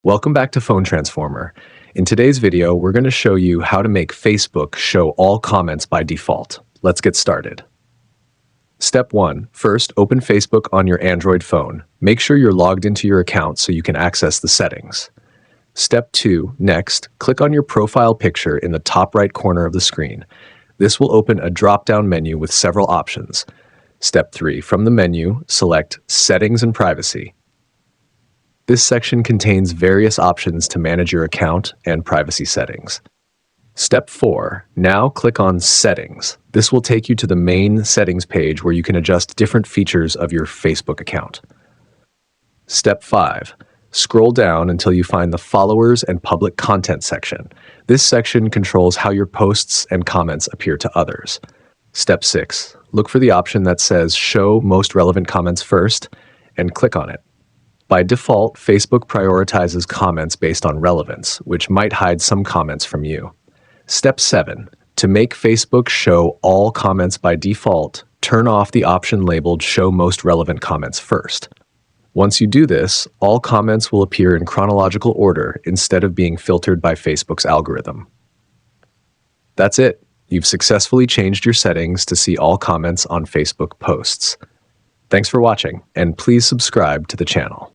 Welcome back to Phone Transformer. In today's video, we're going to show you how to make Facebook show all comments by default. Let's get started. Step 1. First, open Facebook on your Android phone. Make sure you're logged into your account so you can access the settings. Step 2. Next, click on your profile picture in the top right corner of the screen. This will open a drop-down menu with several options. Step 3. From the menu, select Settings and Privacy. This section contains various options to manage your account and privacy settings. Step 4. Now click on Settings. This will take you to the main settings page where you can adjust different features of your Facebook account. Step 5. Scroll down until you find the Followers and Public Content section. This section controls how your posts and comments appear to others. Step 6. Look for the option that says Show Most Relevant Comments First and click on it. By default, Facebook prioritizes comments based on relevance, which might hide some comments from you. Step 7. To make Facebook show all comments by default, turn off the option labeled Show Most Relevant Comments First. Once you do this, all comments will appear in chronological order instead of being filtered by Facebook's algorithm. That's it. You've successfully changed your settings to see all comments on Facebook posts. Thanks for watching, and please subscribe to the channel.